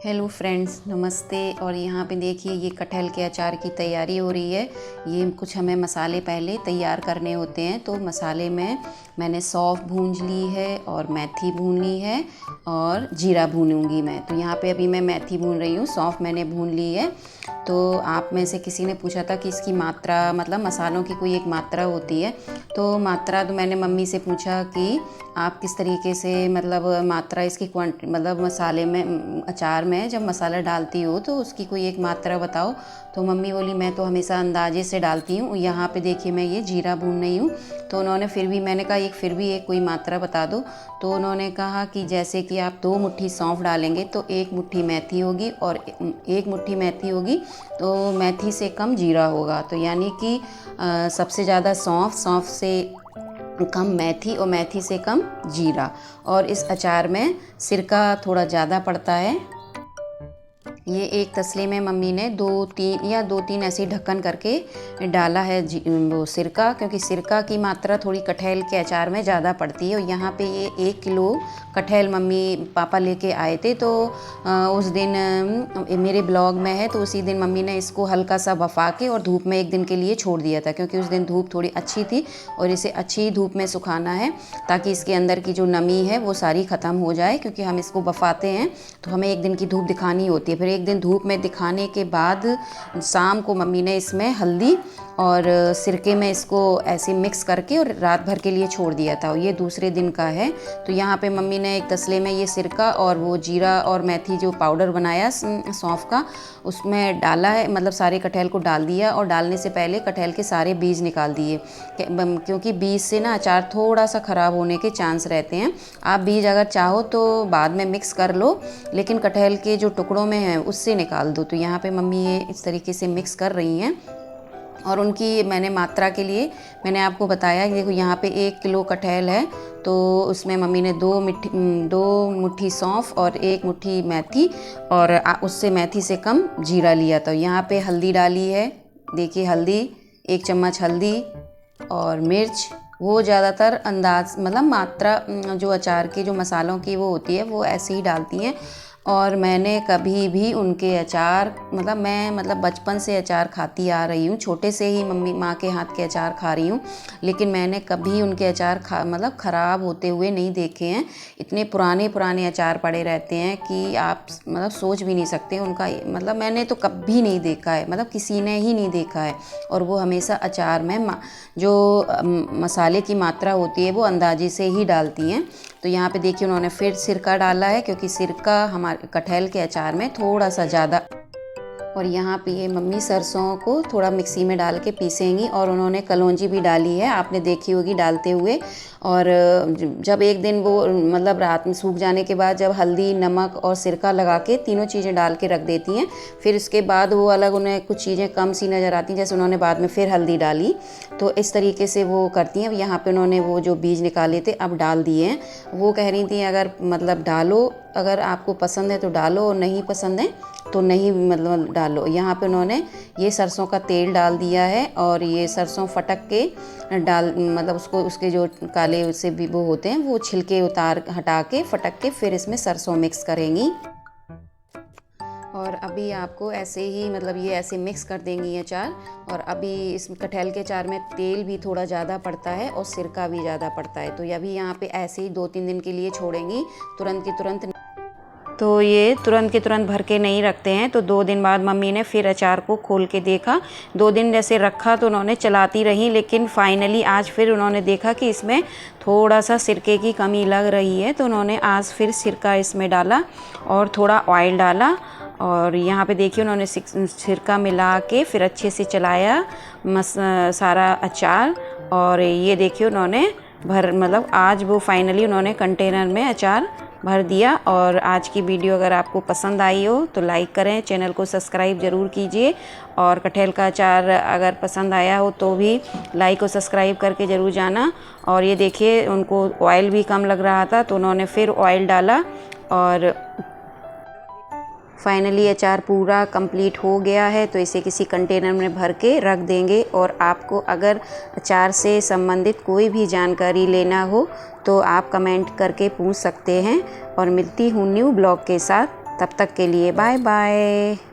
Hello friends, नमस्ते। और यहाँ पे देखिए ये कटहल के अचार की तैयारी हो रही है। ये कुछ हमें मसाले पहले तैयार करने होते हैं। तो मसाले में मैंने सौंफ भून ली है और मेथी भून ली है और जीरा भूनूंगी मैं। तो यहाँ पे अभी मैं मेथी भून रही हूँ, सौंफ मैंने भून ली है। तो आप में से किसी ने पूछा था कि इसकी मात्रा, मतलब मसालों की कोई एक मात्रा होती है। तो मात्रा तो मैंने मम्मी से पूछा कि आप किस तरीके से, मतलब मात्रा इसकी मतलब मसाले में, अचार में जब मसाला डालती हो तो उसकी कोई एक मात्रा बताओ। तो मम्मी बोली मैं तो हमेशा अंदाजे से डालती हूँ। यहाँ पे देखिए मैं ये जीरा भून रही हूँ। तो उन्होंने मैंने कहा फिर भी एक कोई मात्रा बता दो। तो उन्होंने कहा कि जैसे कि आप 2 मुट्ठी सौंफ डालेंगे तो 1 मुट्ठी मेथी होगी, और 1 मुट्ठी मेथी होगी तो मेथी से कम जीरा होगा। तो यानी कि सबसे ज़्यादा सौंफ से कम मेथी और मेथी से कम जीरा। और इस अचार में सिरका थोड़ा ज़्यादा पड़ता है। ये एक तसले में मम्मी ने 2-3 ऐसे ढक्कन करके डाला है वो सिरका, क्योंकि सिरका की मात्रा थोड़ी कटहल के अचार में ज़्यादा पड़ती है। और यहाँ पे ये 1 किलो कटहल मम्मी पापा लेके आए थे। तो उस दिन मेरे ब्लॉग में है, तो उसी दिन मम्मी ने इसको हल्का सा बफा के और धूप में 1 दिन के लिए छोड़ दिया था, क्योंकि उस दिन धूप थोड़ी अच्छी थी। और इसे अच्छी धूप में सुखाना है ताकि इसके अंदर की जो नमी है वो सारी ख़त्म हो जाए, क्योंकि हम इसको बफाते हैं तो हमें 1 दिन की धूप दिखानी होती है। फिर 1 दिन धूप में दिखाने के बाद शाम को मम्मी ने इसमें हल्दी और सिरके में इसको ऐसे मिक्स करके और रात भर के लिए छोड़ दिया था। और ये दूसरे दिन का है। तो यहाँ पे मम्मी ने एक तसले में ये सिरका और वो जीरा और मेथी जो पाउडर बनाया सौंफ का, उसमें डाला है, मतलब सारे कटहल को डाल दिया। और डालने से पहले कटहल के सारे बीज निकाल दिए, क्योंकि बीज से ना अचार थोड़ा सा ख़राब होने के चांस रहते हैं। आप बीज अगर चाहो तो बाद में मिक्स कर लो, लेकिन कटहल के जो टुकड़ों में है उससे निकाल दो। तो यहाँ पे मम्मी ये इस तरीके से मिक्स कर रही हैं। और उनकी मैंने मात्रा के लिए मैंने आपको बताया कि देखो यहाँ पे 1 किलो कटहल है, तो उसमें मम्मी ने 2 मुट्ठी सौंफ और 1 मुट्ठी मेथी और उससे मेथी से कम जीरा लिया। तो यहाँ पे हल्दी डाली है, देखिए हल्दी 1 चम्मच हल्दी और मिर्च। वो ज़्यादातर अंदाज, मतलब मात्रा जो अचार के जो मसालों की वो होती है वो ऐसे ही डालती हैं। और मैंने कभी भी उनके अचार, मतलब बचपन से अचार खाती आ रही हूँ, छोटे से ही मम्मी माँ के हाथ के अचार खा रही हूँ, लेकिन मैंने कभी उनके अचार ख़राब होते हुए नहीं देखे हैं। इतने पुराने अचार पड़े रहते हैं कि आप सोच भी नहीं सकते उनका, मैंने तो कभी नहीं देखा है, किसी ने ही नहीं देखा है। और वो हमेशा अचार में जो मसाले की मात्रा होती है वो अंदाजे से ही डालती हैं। तो यहाँ पे देखिए उन्होंने फिर सिरका डाला है, क्योंकि सिरका हमारे कटहल के अचार में थोड़ा सा ज़्यादा। और यहाँ पे ये मम्मी सरसों को थोड़ा मिक्सी में डाल के पीसेंगी। और उन्होंने कलौंजी भी डाली है, आपने देखी होगी डालते हुए। और जब 1 दिन वो, रात में सूख जाने के बाद जब हल्दी नमक और सिरका लगा के तीनों चीज़ें डाल के रख देती हैं, फिर उसके बाद वो अलग उन्हें कुछ चीज़ें कम सी नज़र आती हैं, जैसे उन्होंने बाद में फिर हल्दी डाली। तो इस तरीके से वो करती हैं। यहाँ पे उन्होंने वो जो बीज निकाले थे अब डाल दिए हैं। वो कह रही थी अगर डालो, अगर आपको पसंद है तो डालो, और नहीं पसंद है तो नहीं डालो। यहाँ पे उन्होंने ये सरसों का तेल डाल दिया है। और ये सरसों फटक के उसके जो काले से भी वो होते हैं वो छिलके हटा के फटक के फिर इसमें सरसों मिक्स करेंगी। और अभी आपको ऐसे ही, ये ऐसे मिक्स कर देंगी अचार। और अभी इस कटहल के अचार में तेल भी थोड़ा ज़्यादा पड़ता है और सिरका भी ज़्यादा पड़ता है। तो अभी यहाँ पे ऐसे ही 2-3 दिन के लिए छोड़ेंगी, तुरंत के तुरंत। तो ये तुरंत के तुरंत भर के नहीं रखते हैं। तो 2 दिन बाद मम्मी ने फिर अचार को खोल के देखा। 2 दिन जैसे रखा तो उन्होंने चलाती रही, लेकिन फाइनली आज फिर उन्होंने देखा कि इसमें थोड़ा सा सिरके की कमी लग रही है। तो उन्होंने आज फिर सिरका इसमें डाला और थोड़ा ऑयल डाला। और यहाँ पे देखिए उन्होंने सिरका मिला के फिर अच्छे से चलाया सारा अचार। और ये देखिए उन्होंने आज वो फाइनली उन्होंने कंटेनर में अचार भर दिया। और आज की वीडियो अगर आपको पसंद आई हो तो लाइक करें, चैनल को सब्सक्राइब ज़रूर कीजिए। और कटहल का अचार अगर पसंद आया हो तो भी लाइक और सब्सक्राइब करके ज़रूर जाना। और ये देखिए उनको ऑयल भी कम लग रहा था तो उन्होंने फिर ऑयल डाला। और फाइनली अचार पूरा कंप्लीट हो गया है। तो इसे किसी कंटेनर में भर के रख देंगे। और आपको अगर अचार से संबंधित कोई भी जानकारी लेना हो तो आप कमेंट करके पूछ सकते हैं। और मिलती हूँ न्यू ब्लॉग के साथ। तब तक के लिए बाय बाय।